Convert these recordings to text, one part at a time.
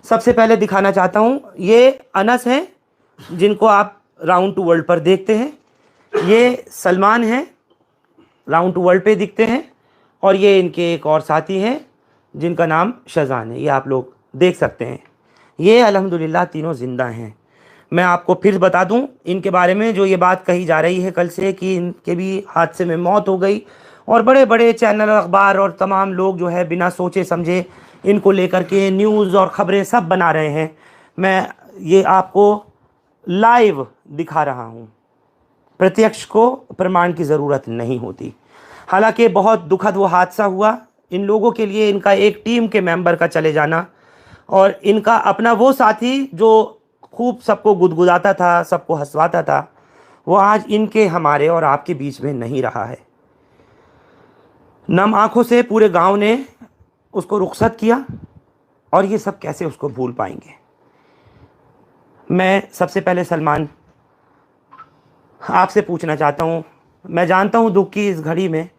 सबसे पहले दिखाना चाहता हूँ, ये अनस हैं जिनको आप राउंड टू वर्ल्ड पर देखते हैं, ये सलमान हैं राउंड टू वर्ल्ड पे दिखते हैं, और ये इनके एक और साथी हैं जिनका नाम शहजान है, ये आप लोग देख सकते हैं। ये अल्हम्दुलिल्लाह तीनों ज़िंदा हैं। मैं आपको फिर बता दूं इनके बारे में, जो ये बात कही जा रही है कल से कि इनके भी हादसे में मौत हो गई, और बड़े बड़े चैनल, अखबार और तमाम लोग जो है बिना सोचे समझे इनको लेकर के न्यूज़ और ख़बरें सब बना रहे हैं। मैं ये आपको लाइव दिखा रहा हूँ, प्रत्यक्ष को प्रमाण की ज़रूरत नहीं होती। हालांकि बहुत दुखद वो हादसा हुआ इन लोगों के लिए, इनका एक टीम के मेंबर का चले जाना, और इनका अपना वो साथी जो खूब सबको गुदगुदाता था, सबको हंसवाता था, वो आज इनके, हमारे और आपके बीच में नहीं रहा है। नम आंखों से पूरे गांव ने उसको रुखसत किया, और ये सब कैसे उसको भूल पाएंगे। मैं सबसे पहले सलमान आपसे पूछना चाहता हूँ, मैं जानता हूँ दुख की इस घड़ी में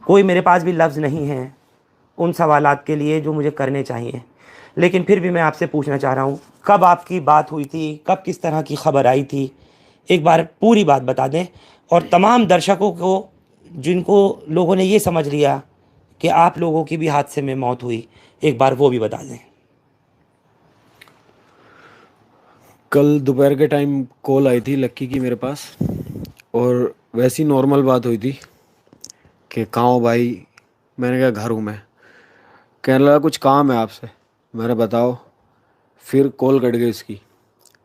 कोई मेरे पास भी लफ्ज़ नहीं है उन सवालात के लिए जो मुझे करने चाहिए, लेकिन फिर भी मैं आपसे पूछना चाह रहा हूँ, कब आपकी बात हुई थी, कब किस तरह की खबर आई थी, एक बार पूरी बात बता दें, और तमाम दर्शकों को जिनको लोगों ने ये समझ लिया कि आप लोगों की भी हादसे में मौत हुई, एक बार वो भी बता दें। कल दोपहर के टाइम कॉल आई थी लक्की की मेरे पास, और वैसी नॉर्मल बात हुई थी कि कहाँ हो भाई। मैंने कहा घर हूँ मैं। कहने लगा कुछ काम है आपसे। मैंने बताओ। फिर कॉल कट गई इसकी।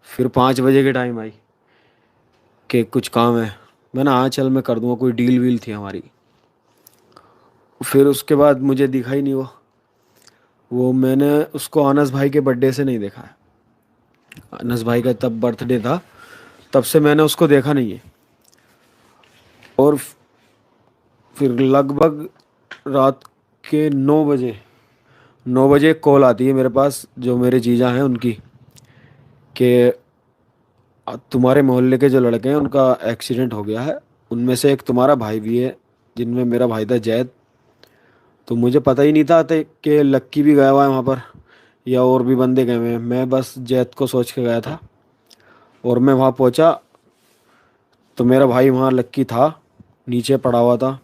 फिर 5 बजे के टाइम आई कि कुछ काम है। मैंने हाँ चल मैं कर दूँगा, कोई डील वील थी हमारी। फिर उसके बाद मुझे दिखा ही नहीं वो मैंने उसको अनस भाई के बर्थडे से नहीं देखा है। अनस भाई का तब बर्थडे था, तब से मैंने उसको देखा नहीं है। और फिर लगभग रात के 9 बजे कॉल आती है मेरे पास, जो मेरे जीजा हैं उनकी, कि तुम्हारे मोहल्ले के जो लड़के हैं उनका एक्सीडेंट हो गया है, उनमें से एक तुम्हारा भाई भी है, जिनमें मेरा भाई था जैद। तो मुझे पता ही नहीं था कि लक्की भी गया हुआ है वहाँ पर या और भी बंदे गए हुए हैं। मैं बस जैद को सोच के गया था, और मैं वहाँ पहुँचा तो मेरा भाई वहाँ लक्की था, नीचे पड़ा हुआ था,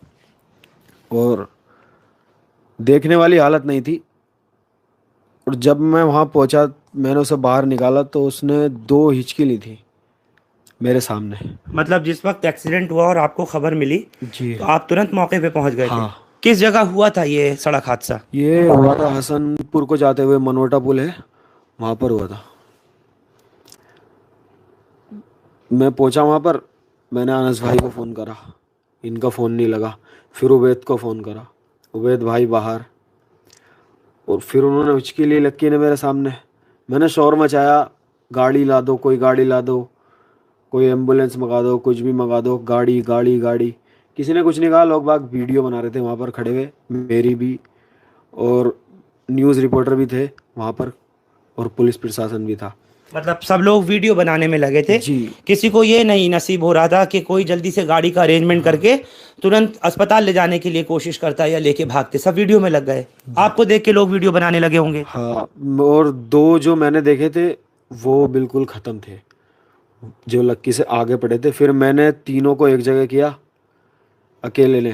और देखने वाली हालत नहीं थी। और जब मैं वहाँ पहुँचा, मैंने उसे बाहर निकाला तो उसने 2 हिचकी ली थी मेरे सामने। मतलब जिस वक्त एक्सीडेंट हुआ और आपको खबर मिली जी तो आप तुरंत मौके पे पहुंच गए थे। हाँ। किस जगह हुआ था ये सड़क हादसा? ये हुआ था हसनपुर को जाते हुए, मनोटा पुल है वहाँ पर हुआ था। मैं पहुँचा वहाँ पर, मैंने अनस भाई को फ़ोन करा, इनका फ़ोन नहीं लगा। फिर उबैद को फ़ोन करा, उबैद भाई बाहर। और फिर उन्होंने हिचकी ली लक्की ने मेरे सामने। मैंने शोर मचाया, गाड़ी ला दो, कोई गाड़ी ला दो, कोई एम्बुलेंस मंगा दो, कुछ भी मंगा दो, गाड़ी गाड़ी गाड़ी। किसी ने कुछ नहीं कहा। लोग बाग वीडियो बना रहे थे वहाँ पर खड़े हुए, मेरी भी, और न्यूज़ रिपोर्टर भी थे वहाँ पर, और पुलिस प्रशासन भी था। मतलब सब लोग वीडियो बनाने में लगे थे। जी किसी को ये नहीं नसीब हो रहा था कि कोई जल्दी से गाड़ी का अरेंजमेंट करके तुरंत अस्पताल ले जाने के लिए कोशिश करता या लेके भागते, सब वीडियो में लग गए। आपको देख के लोग वीडियो बनाने लगे होंगे। हाँ। और 2 जो मैंने देखे थे वो बिल्कुल ख़त्म थे, जो लक्की से आगे पड़े थे। फिर मैंने तीनों को एक जगह किया अकेले ने,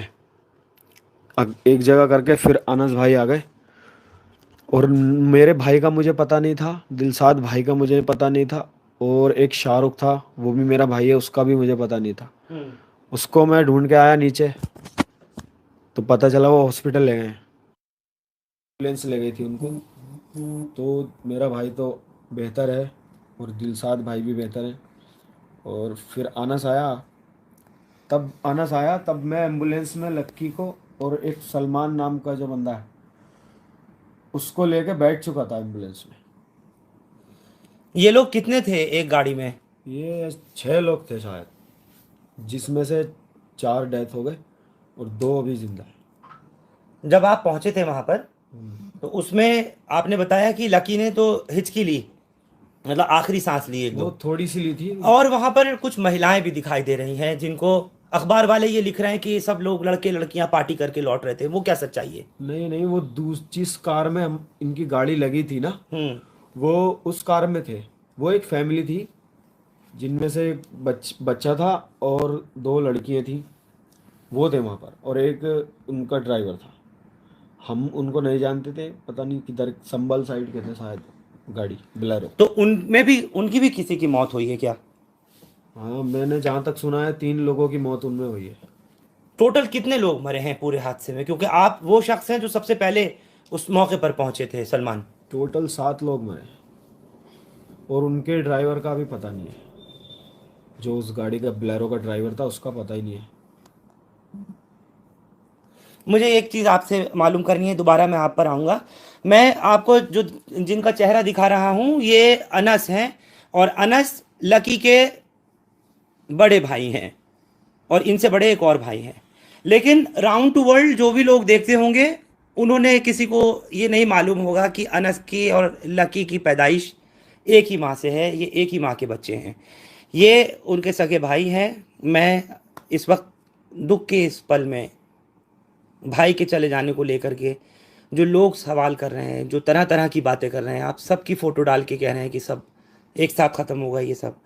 एक जगह करके फिर अनस भाई आ गए। और मेरे भाई का मुझे पता नहीं था, दिलसाद भाई का मुझे पता नहीं था, और एक शाहरुख था, वो भी मेरा भाई है, उसका भी मुझे पता नहीं था। उसको मैं ढूंढ के आया नीचे, तो पता चला वो हॉस्पिटल ले गए, एम्बुलेंस ले गई थी उनको। तो मेरा भाई तो बेहतर है, और दिलसाद भाई भी बेहतर है। और फिर अनस आया तब मैं एम्बुलेंस में लक्की को और एक सलमान नाम का जो बंदा है उसको लेके बैठ चुका था एम्बुलेंस में। ये लोग कितने थे एक गाड़ी में? ये 6 लोग थे शायद, जिसमें से 4 डेथ हो गए और 2 अभी जिंदा है। जब आप पहुंचे थे वहां पर तो उसमें आपने बताया कि लकी ने तो हिचकी ली, मतलब आखिरी सांस ली एक वो दो, थोड़ी सी ली थी। और वहां पर कुछ महिलाएं भी दिखाई दे रही हैं जिनको अखबार वाले ये लिख रहे हैं कि ये सब लोग लड़के लड़कियां पार्टी करके लौट रहे थे, वो क्या सच्चाई है? नहीं नहीं, वो जिस कार में इनकी गाड़ी लगी थी ना, वो उस कार में थे। वो एक फैमिली थी जिनमें से एक बच्चा था और 2 लड़कियां थी, वो थे वहाँ पर, और एक उनका ड्राइवर था। हम उनको नहीं जानते थे, पता नहीं किधर संभल साइड के थे शायद, गाड़ी बोलेरो। तो उनमें भी, उनकी भी किसी की मौत हुई है क्या? हाँ, मैंने जहाँ तक सुना है 3 लोगों की मौत उनमें हुई है। टोटल कितने लोग मरे हैं पूरे हादसे में? क्योंकि आप वो शख्स हैं जो सबसे पहले उस मौके पर पहुंचे थे, सलमान। टोटल 7 लोग मरे, और उनके ड्राइवर का भी पता नहीं है। जो उस गाड़ी का बोलेरो का ड्राइवर था उसका पता ही नहीं है। मुझे एक चीज़ आपसे मालूम करनी है, दोबारा मैं आप पर आऊँगा। मैं आपको जो जिनका चेहरा दिखा रहा हूँ, ये अनस हैं, और अनस लकी के बड़े भाई हैं, और इनसे बड़े एक और भाई हैं। लेकिन राउंड टू वर्ल्ड जो भी लोग देखते होंगे, उन्होंने, किसी को ये नहीं मालूम होगा कि अनस की और लकी की पैदाइश एक ही माँ से है, ये एक ही माँ के बच्चे हैं, ये उनके सगे भाई हैं। मैं इस वक्त दुख के इस पल में भाई के चले जाने को लेकर के जो लोग सवाल कर रहे हैं, जो तरह तरह की बातें कर रहे हैं, आप सबकी फ़ोटो डाल के कह रहे हैं कि सब एक साथ ख़त्म होगा, ये सब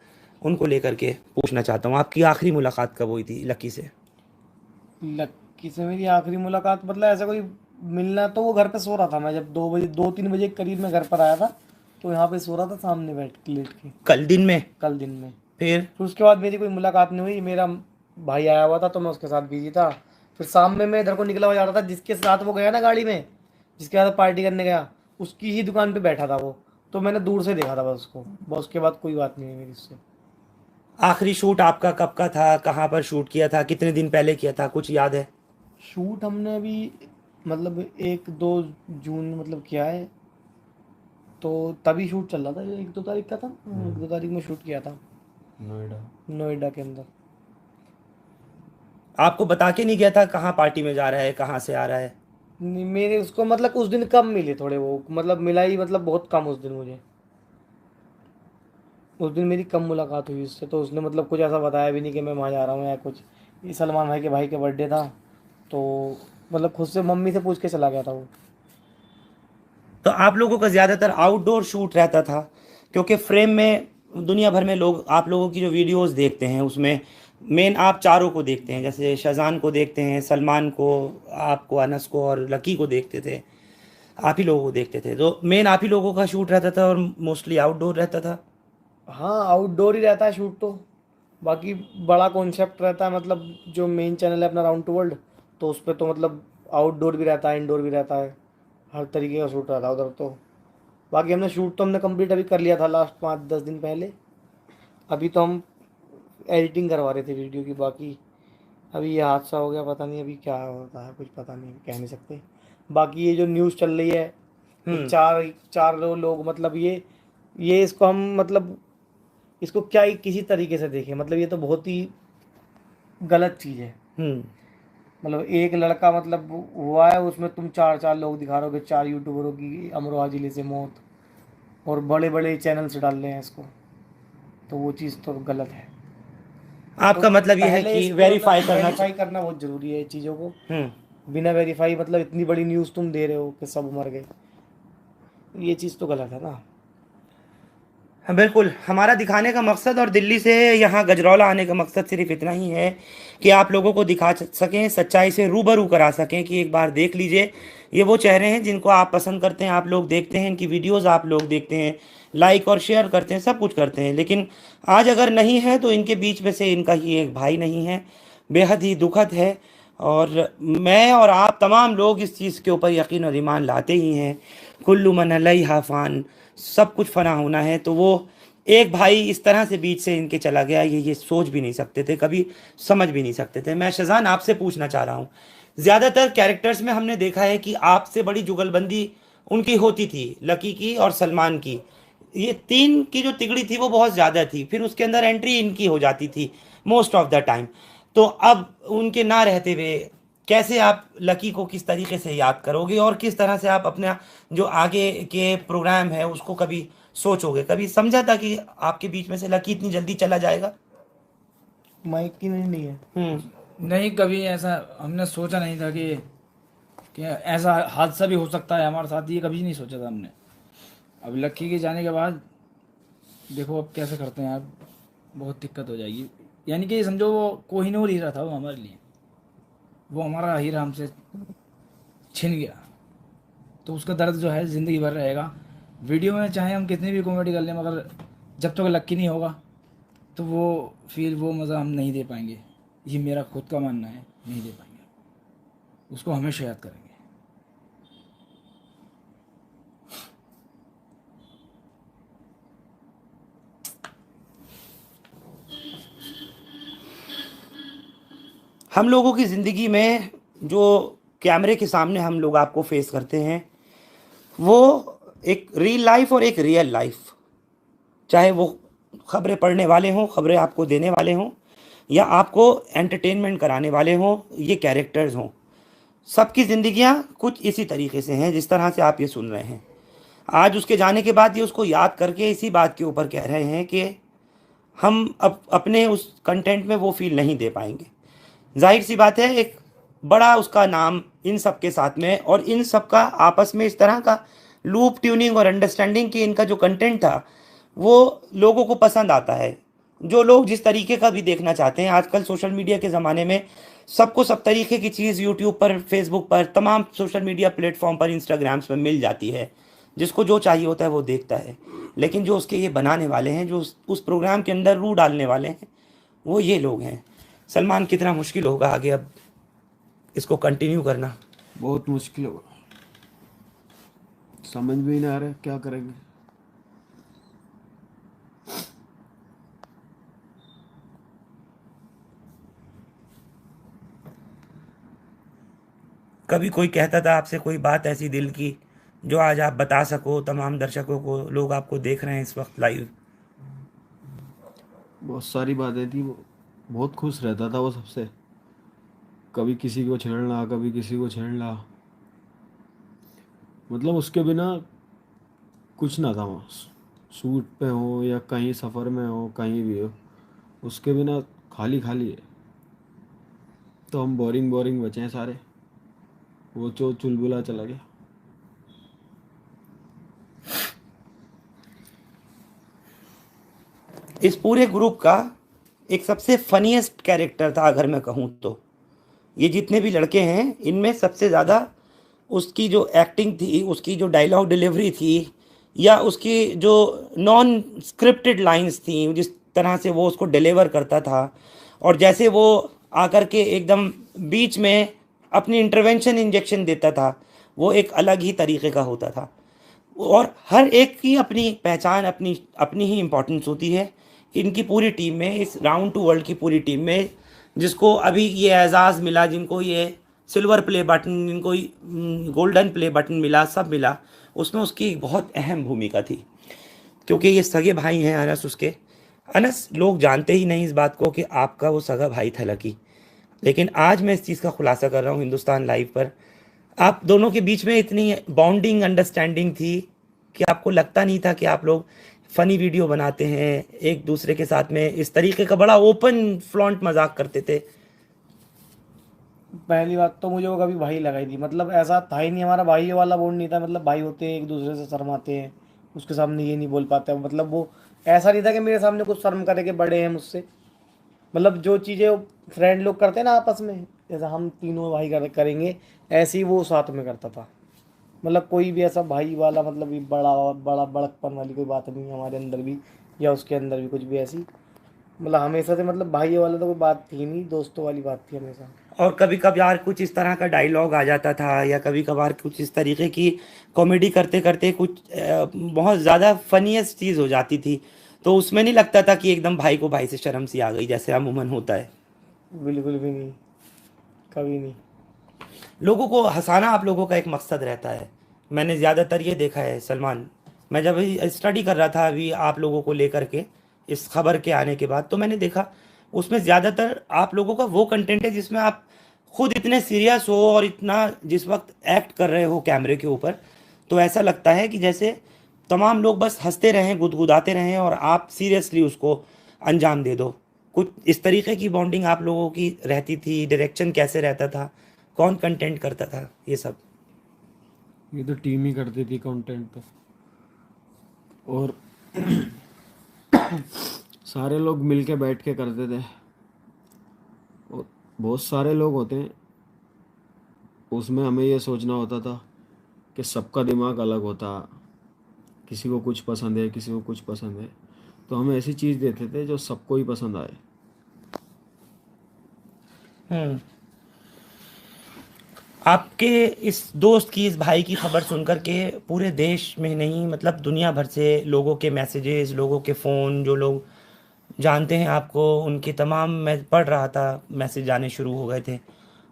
उनको लेकर के पूछना चाहता हूँ, आपकी आखिरी मुलाकात कब हुई थी लकी से? लक्की से मेरी आखिरी मुलाकात मतलब ऐसा कोई मिलना, तो वो घर पे सो रहा था। मैं जब 2-3 बजे के करीब में घर पर आया था, तो यहाँ पे सो रहा था सामने बैठ के, लेट के। कल दिन में? कल दिन में। फिर फिर उसके बाद मेरी कोई मुलाकात नहीं हुई। मेरा भाई आया हुआ था तो मैं उसके साथ बिजी था। फिर शाम में मैं इधर को निकला हुआ जा रहा था, जिसके साथ वो गया ना गाड़ी में, जिसके साथ पार्टी करने गया, उसकी ही दुकान पे बैठा था वो। तो मैंने दूर से देखा था बस उसको, बस उसके बाद कोई बात नहीं है मेरी उससे। आखिरी शूट आपका कब का था, कहाँ पर शूट किया था, कितने दिन पहले किया था, कुछ याद है? शूट हमने अभी मतलब 1-2 जून मतलब किया है, तो तभी शूट चल रहा था। 1-2 तारीख का था, 1-2 तारीख में शूट किया था नोएडा के अंदर। आपको बता के नहीं गया था कहाँ पार्टी में जा रहा है, कहाँ से आ रहा है? नहीं, मेरे उसको मतलब उस दिन कम मिले थोड़े, वो मतलब मिला ही मतलब बहुत कम उस दिन मुझे। उस दिन मेरी कम मुलाकात हुई उससे, तो उसने मतलब कुछ ऐसा बताया भी नहीं कि मैं वहाँ जा रहा हूँ या कुछ। ये सलमान भाई के बर्थडे था, तो मतलब खुद से मम्मी से पूछ के चला गया था वो। तो आप लोगों का ज़्यादातर आउटडोर शूट रहता था, क्योंकि फ्रेम में दुनिया भर में लोग आप लोगों की जो वीडियोस देखते हैं, उसमें मेन आप चारों को देखते हैं, जैसे शाहजान को देखते हैं, सलमान को, आपको, अनस को और लकी को देखते थे, आप ही लोगों को देखते थे। तो मेन आप ही लोगों का शूट रहता था और मोस्टली आउटडोर रहता था। हाँ, आउटडोर ही रहता है शूट तो। बाकी बड़ा कॉन्सेप्ट रहता है, मतलब जो मेन चैनल है अपना राउंड टू वर्ल्ड, तो उस पर तो मतलब आउटडोर भी रहता है, इंडोर भी रहता है, हर तरीके का शूट रहता है उधर तो। बाकी हमने शूट तो हमने कंप्लीट अभी कर लिया था लास्ट 5-10 दिन पहले। अभी तो हम एडिटिंग करवा रहे थे वीडियो की। बाकी अभी ये हादसा हो गया, पता नहीं अभी क्या होता है, कुछ पता नहीं, कह नहीं सकते। बाकी ये जो न्यूज़ चल रही है, ये चार लोग मतलब ये इसको हम मतलब इसको क्या ही किसी तरीके से देखें, मतलब ये तो बहुत ही गलत चीज़ है। मतलब एक लड़का मतलब हुआ है, उसमें तुम 4 लोग दिखा रहे हो कि 4 यूट्यूबरों की अमरोहा जिले से मौत, और बड़े बड़े चैनल से डाल रहे हैं इसको, तो वो चीज़ तो गलत है। आपका तो मतलब ये है पहले कि इसको वेरीफाई वेरीफाई करना बहुत ज़रूरी है चीज़ों को। बिना वेरीफाई मतलब इतनी बड़ी न्यूज़ तुम दे रहे हो कि सब मर गए, ये चीज़ तो गलत है ना। हाँ बिल्कुल, हमारा दिखाने का मकसद और दिल्ली से यहाँ गजरौला आने का मकसद सिर्फ इतना ही है कि आप लोगों को दिखा सकें, सच्चाई से रूबरू करा सकें कि एक बार देख लीजिए, ये वो चेहरे हैं जिनको आप पसंद करते हैं, आप लोग देखते हैं, इनकी वीडियोस आप लोग देखते हैं, लाइक और शेयर करते हैं, सब कुछ करते हैं। लेकिन आज अगर नहीं है तो इनके बीच में से इनका ही एक भाई नहीं है, बेहद ही दुखद है। और मैं और आप तमाम लोग इस चीज़ के ऊपर यकीन और ईमान लाते ही हैं, कुल्लु मन अलैहा फ़ान, सब कुछ फना होना है। तो वो एक भाई इस तरह से बीच से इनके चला गया, ये सोच भी नहीं सकते थे, कभी समझ भी नहीं सकते थे। मैं शाहजान आपसे पूछना चाह रहा हूँ, ज़्यादातर कैरेक्टर्स में हमने देखा है कि आपसे बड़ी जुगलबंदी उनकी होती थी, लकी की और सलमान की। ये 3 की जो तिगड़ी थी वो बहुत ज़्यादा थी, फिर उसके अंदर एंट्री इनकी हो जाती थी मोस्ट ऑफ द टाइम। तो अब उनके ना रहते हुए कैसे आप लकी को किस तरीके से याद करोगे, और किस तरह से आप अपना जो आगे के प्रोग्राम है उसको कभी सोचोगे? कभी समझा था कि आपके बीच में से लकी इतनी जल्दी चला जाएगा? माइक की नहीं है। नहीं, कभी ऐसा हमने सोचा नहीं था कि ऐसा हादसा भी हो सकता है हमारे साथ, ये कभी नहीं सोचा था हमने। अब लक्की के जाने के बाद देखो अब कैसे करते हैं यार, बहुत दिक्कत हो जाएगी। यानी कि समझो वो कोहिनूर हीरा था वो हमारे लिए, वो हमारा हीरा हमसे छिन गया, तो उसका दर्द जो है ज़िंदगी भर रहेगा। वीडियो में चाहे हम कितनी भी कॉमेडी कर लें, मगर जब तक लक्की नहीं होगा तो वो फील, वो मज़ा हम नहीं दे पाएंगे। ये मेरा खुद का मानना है, नहीं दे पाएंगे, उसको हमेशा याद करेंगे। हम लोगों की ज़िंदगी में जो कैमरे के सामने हम लोग आपको फेस करते हैं, वो एक रियल लाइफ और एक रियल लाइफ, चाहे वो खबरें पढ़ने वाले हों, खबरें आपको देने वाले हों, या आपको एंटरटेनमेंट कराने वाले हों, ये कैरेक्टर्स हों, सबकी ज़िंदगियां कुछ इसी तरीके से हैं जिस तरह से आप ये सुन रहे हैं। आज उसके जाने के बाद ये उसको याद करके इसी बात के ऊपर कह रहे हैं कि हम अब अपने उस कंटेंट में वो फील नहीं दे पाएंगे। जाहिर सी बात है, एक बड़ा उसका नाम इन सब के साथ में, और इन सब का आपस में इस तरह का लूप ट्यूनिंग और अंडरस्टैंडिंग कि इनका जो कंटेंट था वो लोगों को पसंद आता है। जो लोग जिस तरीके का भी देखना चाहते हैं, आजकल सोशल मीडिया के ज़माने में सबको सब तरीके की चीज़ यूट्यूब पर, फेसबुक पर, तमाम सोशल मीडिया प्लेटफॉर्म पर, इंस्टाग्राम्स पर मिल जाती है। जिसको जो चाहिए होता है वो देखता है। लेकिन जो उसके ये बनाने वाले हैं, जो उस प्रोग्राम के अंदर रूह डालने वाले हैं, वो ये लोग हैं। सलमान, कितना मुश्किल होगा आगे अब इसको कंटिन्यू करना। बहुत मुश्किल होगा, समझ में ही नहीं आ रहा है क्या करेंगे। कभी कोई कहता था आपसे कोई बात ऐसी दिल की जो आज आप बता सको तमाम दर्शकों को, लोग आपको देख रहे हैं इस वक्त लाइव? बहुत सारी बातें थी, वो बहुत खुश रहता था वो सबसे, कभी किसी को छेड़ना, कभी किसी को छेड़ना, मतलब उसके बिना कुछ ना था वहाँ। शूट पे हो या कहीं सफ़र में हो, कहीं भी हो, उसके बिना खाली खाली है। तो हम बोरिंग बोरिंग बचे हैं सारे, वो जो चुलबुला चला गया। इस पूरे ग्रुप का एक सबसे फनीएस्ट कैरेक्टर था अगर मैं कहूँ तो। ये जितने भी लड़के हैं इनमें सबसे ज़्यादा उसकी जो एक्टिंग थी, उसकी जो डायलॉग डिलीवरी थी, या उसकी जो नॉन स्क्रिप्टेड लाइंस थी, जिस तरह से वो उसको डिलीवर करता था, और जैसे वो आकर के एकदम बीच में अपनी इंटरवेंशन इंजेक्शन देता था, वो एक अलग ही तरीके का होता था। और हर एक की अपनी पहचान, अपनी अपनी ही इम्पोर्टेंस होती है। इनकी पूरी टीम में, इस राउंड टू वर्ल्ड की पूरी टीम में, जिसको अभी ये एजाज़ मिला, जिनको ये सिल्वर प्ले बटन, जिनको गोल्डन प्ले बटन मिला, सब मिला, उसमें उसकी एक बहुत अहम भूमिका थी। क्योंकि ये सगे भाई हैं अनस उसके। अनस, लोग जानते ही नहीं इस बात को कि आपका वो सगा भाई था लकी। लेकिन आज मैं इस चीज़ का खुलासा कर रहा हूँ हिंदुस्तान लाइव पर। आप दोनों के बीच में इतनी बॉन्डिंग, अंडरस्टैंडिंग थी कि आपको लगता नहीं था कि आप लोग फ़नी वीडियो बनाते हैं, एक दूसरे के साथ में इस तरीके का बड़ा ओपन फ्लॉन्ट मजाक करते थे। पहली बात तो मुझे वो कभी भाई लगाई थी, मतलब ऐसा था ही नहीं, हमारा भाई वाला बॉन्ड नहीं था। मतलब भाई होते हैं एक दूसरे से शर्माते हैं, उसके सामने ये नहीं बोल पाते। मतलब वो ऐसा नहीं था कि मेरे सामने कुछ शर्म करे कि बड़े हैं मुझसे। मतलब जो चीज़ें फ्रेंड लोग करते हैं ना आपस में, जैसा हम तीनों भाई करेंगे, ऐसे ही वो साथ में करता था। मतलब कोई भी ऐसा भाई वाला, मतलब ये बड़ा बड़ा बड़कपन वाली कोई बात नहीं है हमारे अंदर भी, या उसके अंदर भी कुछ भी ऐसी। मतलब हमेशा से, मतलब भाई वाला तो कोई बात थी नहीं, दोस्तों वाली बात थी हमेशा। और कभी कभार कुछ इस तरह का डायलॉग आ जाता था, या कभी कभार कुछ इस तरीके की कॉमेडी करते करते कुछ बहुत ज़्यादा फनीएस्ट चीज़ हो जाती थी, तो उसमें नहीं लगता था कि एकदम भाई को भाई से शर्म सी आ गई, जैसे अमूमन होता है। बिल्कुल भी नहीं, कभी नहीं। लोगों को हंसाना आप लोगों का एक मकसद रहता है। मैंने ज़्यादातर ये देखा है सलमान, मैं जब स्टडी कर रहा था अभी आप लोगों को लेकर के इस खबर के आने के बाद, तो मैंने देखा उसमें ज़्यादातर आप लोगों का वो कंटेंट है जिसमें आप खुद इतने सीरियस हो और इतना जिस वक्त एक्ट कर रहे हो कैमरे के ऊपर, तो ऐसा लगता है कि जैसे तमाम लोग बस हंसते रहें, गुदगुदाते रहें और आप सीरियसली उसको अंजाम दे दो। कुछ इस तरीके की बॉन्डिंग आप लोगों की रहती थी? डायरेक्शन कैसे रहता था? कौन कंटेंट करता था ये सब? ये तो टीम ही करती थी कंटेंट तो। और सारे लोग मिलके बैठ के करते थे। और बहुत सारे लोग होते हैं उसमें, हमें ये सोचना होता था कि सबका दिमाग अलग होता, किसी को कुछ पसंद है, किसी को कुछ पसंद है, तो हम ऐसी चीज़ देते थे जो सबको ही पसंद आए। हम्म। आपके इस दोस्त की, इस भाई की खबर सुनकर के पूरे देश में नहीं, मतलब दुनिया भर से लोगों के मैसेजेस, लोगों के फ़ोन, जो लोग जानते हैं आपको, उनके तमाम, मैं पढ़ रहा था, मैसेज आने शुरू हो गए थे।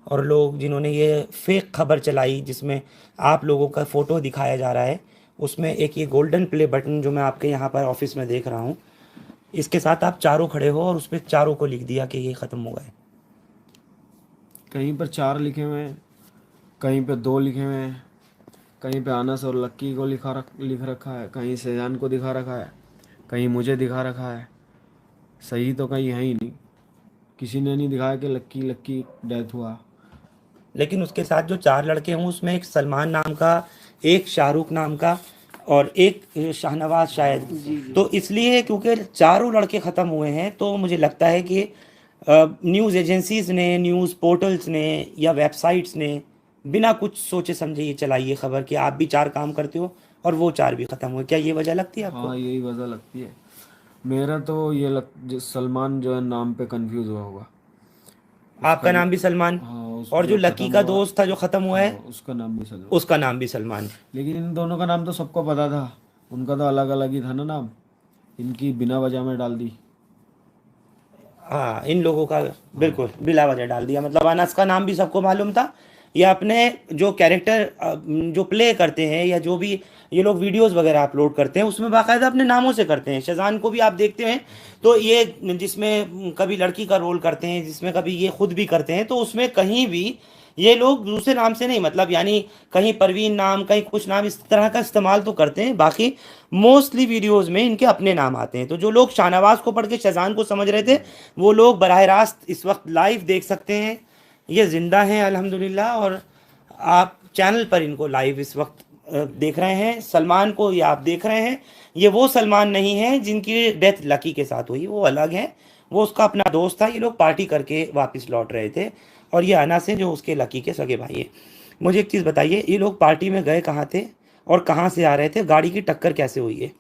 और लोग जिन्होंने ये फेक खबर चलाई जिसमें आप लोगों का फ़ोटो दिखाया जा रहा है, उसमें एक ये गोल्डन प्ले बटन जो मैं आपके यहाँ पर ऑफिस में देख रहा हूँ, इसके साथ आप चारों खड़े हो और उस पर चारों को लिख दिया कि ये ख़त्म हो गए। कहीं पर 4 लिखे हुए हैं, कहीं पे 2 लिखे हुए हैं, कहीं पे अनस और लक्की को लिख रखा है, कहीं शेजान को दिखा रखा है, कहीं मुझे दिखा रखा है। सही तो कहीं है ही नहीं, किसी ने नहीं दिखाया कि लक्की लक्की डेथ हुआ। लेकिन उसके साथ जो 4 लड़के हों उसमें एक सलमान नाम का, एक शाहरुख नाम का और एक शाहनवाज शायद। तो इसलिए क्योंकि चारों लड़के ख़त्म हुए हैं तो मुझे लगता है कि न्यूज़ एजेंसीज ने, न्यूज़ पोर्टल्स ने या वेबसाइट्स ने बिना कुछ सोचे समझे ये चलाई ये खबर कि आप भी 4 काम करते हो और वो 4 भी ख़त्म हुए। क्या ये वजह लगती है आपको? हाँ, यही वजह लगती है। मेरा तो सलमान जो है नाम पे कंफ्यूज हुआ होगा। आपका नाम भी सलमान? हाँ, और जो जो लकी खत्म का हुआ, दोस्त था जो ख़त्म हुआ हाँ, है, उसका नाम भी सलमान। उसका नाम भी सलमान। लेकिन इन दोनों का नाम तो सबको पता था, उनका तो अलग अलग ही था ना नाम, इनकी बिना वजह में डाल दी। हाँ, इन लोगों का बिल्कुल बिला वजह डाल दिया। मतलब अनस का नाम भी सबको मालूम था। ये अपने जो कैरेक्टर जो प्ले करते हैं या जो भी ये लोग वीडियोस वगैरह अपलोड करते हैं उसमें बाकायदा अपने नामों से करते हैं। शज़ान को भी आप देखते हैं तो ये जिसमें कभी लड़की का रोल करते हैं, जिसमें कभी ये खुद भी करते हैं, तो उसमें कहीं भी ये लोग दूसरे नाम से नहीं, मतलब यानी कहीं परवीन नाम, कहीं कुछ नाम, इस तरह का इस्तेमाल तो करते हैं। बाकी मोस्टली वीडियोस में इनके अपने नाम आते हैं। तो जो लोग शाहनवाज को पढ़ के शज़ान को समझ रहे थे, वो लोग बराह रास्त इस वक्त लाइव देख सकते हैं। ये ज़िंदा हैं अल्हम्दुलिल्लाह, और आप चैनल पर इनको लाइव इस वक्त देख रहे हैं। सलमान को ये आप देख रहे हैं, ये वो सलमान नहीं है जिनकी डेथ लकी के साथ हुई, वो अलग है। वो उसका अपना दोस्त था। ये लोग पार्टी करके वापस लौट रहे थे। और ये अनस है जो उसके लकी के सगे भाई है। मुझे एक चीज़ बताइए, ये लोग पार्टी में गए कहाँ थे और कहाँ से आ रहे थे? गाड़ी की टक्कर कैसे हुई है?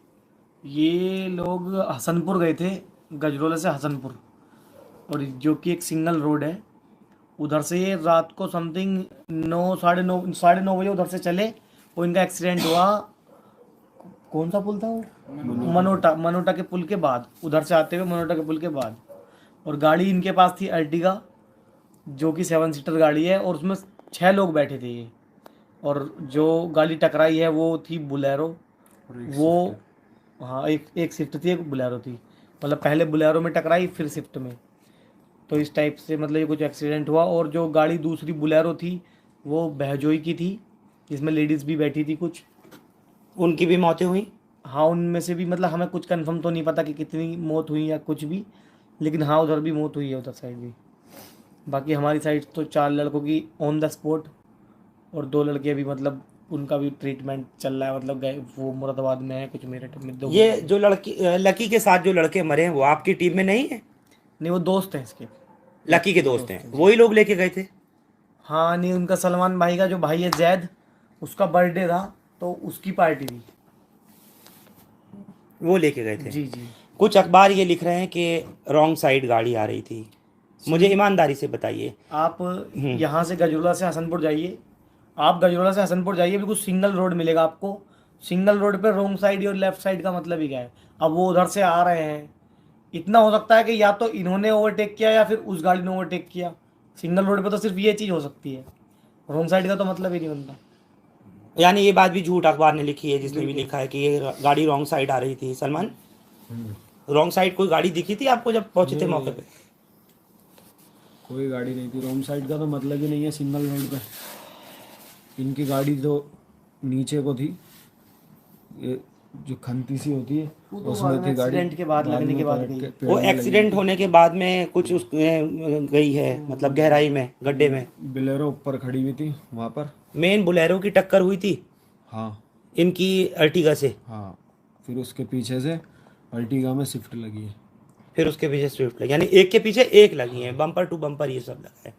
ये लोग हसनपुर गए थे, गजरोला से हसनपुर, और जो कि एक सिंगल रोड है। उधर से ये रात को समथिंग 9, साढ़े 9 बजे उधर से चले और इनका एक्सीडेंट हुआ। कौन सा पुल था वो? मनोटा के पुल के बाद, उधर से आते हुए मनोटा के पुल के बाद। और गाड़ी इनके पास थी अर्टिगा, जो कि 7 सीटर गाड़ी है, और उसमें 6 लोग बैठे थे ये। और जो गाड़ी टकराई है वो थी बुलेरो। वो, हाँ, एक स्विफ्ट थी, एक बुलेरो थी। मतलब पहले बुलेरो में टकराई फिर स्विफ्ट में। तो इस टाइप से मतलब ये कुछ एक्सीडेंट हुआ। और जो गाड़ी दूसरी बुलेरो थी वो बहजोई की थी, जिसमें लेडीज़ भी बैठी थी कुछ। उनकी भी मौतें हुई? हाँ, उनमें से भी, मतलब हमें कुछ कंफर्म तो नहीं पता कि कितनी मौत हुई या कुछ भी, लेकिन हाँ उधर भी मौत हुई है, उधर साइड भी। बाकी हमारी साइड तो 4 लड़कों की ऑन द स्पॉट, और 2 लड़के अभी मतलब उनका भी ट्रीटमेंट चल रहा है। मतलब गए, वो मुरादाबाद में है, कुछ मेरठ में, 2। ये जो लड़की लकी के साथ जो लड़के मरे हैं वो आपकी टीम में नहीं है? नहीं, वो दोस्त हैं इसके। लकी के दोस्त हैं, वही लोग लेके गए थे? हाँ, नहीं, उनका सलमान भाई का जो भाई है जैद, उसका बर्थडे था तो उसकी पार्टी थी। वो लेके गए थे? जी जी। कुछ अखबार ये लिख रहे हैं कि रॉन्ग साइड गाड़ी आ रही थी। मुझे ईमानदारी से बताइए। आप यहाँ से गजरोला से हसनपुर जाइए, आप गजरोला से हसनपुर जाइए, बिल्कुल सिंगल रोड मिलेगा आपको। सिंगल रोड पे रोंग साइड और लेफ्ट साइड का मतलब ही क्या है? अब वो उधर से आ रहे हैं, इतना हो सकता है कि या तो इन्होंने ओवरटेक किया या फिर उस गाड़ी ने ओवरटेक किया। सिंगल रोड पे तो सिर्फ ये चीज़ हो सकती है, रोंग साइड का तो मतलब ही नहीं बनता। यानी ये बात भी झूठ अखबार ने लिखी है, जिसने भी लिखा है कि ये गाड़ी रॉन्ग साइड आ रही थी। सलमान, रॉन्ग साइड कोई गाड़ी दिखी थी आपको जब पहुंचे थे मौके पे? कोई गाड़ी नहीं थी। रोंग साइड का तो मतलब ही नहीं है सिंगल रोड पे। इनकी गाड़ी तो नीचे को थी, ये जो खंती सी होती है वो तो उसमें थी गाड़ी। एक्सीडेंट के बाद लगने में के बाद पलट गई। के पेड़ वो में लगी। एक्सीडेंट होने के बाद में कुछ उस गई है, मतलब गहराई में, गड्ढे में। बिलेरो ऊपर खड़ी हुई थी वहाँ पर। मेन बोलेरो की टक्कर हुई थी हाँ इनकी अर्टिगा से, हाँ, फिर उसके पीछे से अर्टिगा में स्विफ्ट लगी है। फिर उसके पीछे स्विफ्ट लगी, यानी एक के पीछे एक लगी है, बम्पर टू बम्पर ये सब लगा है।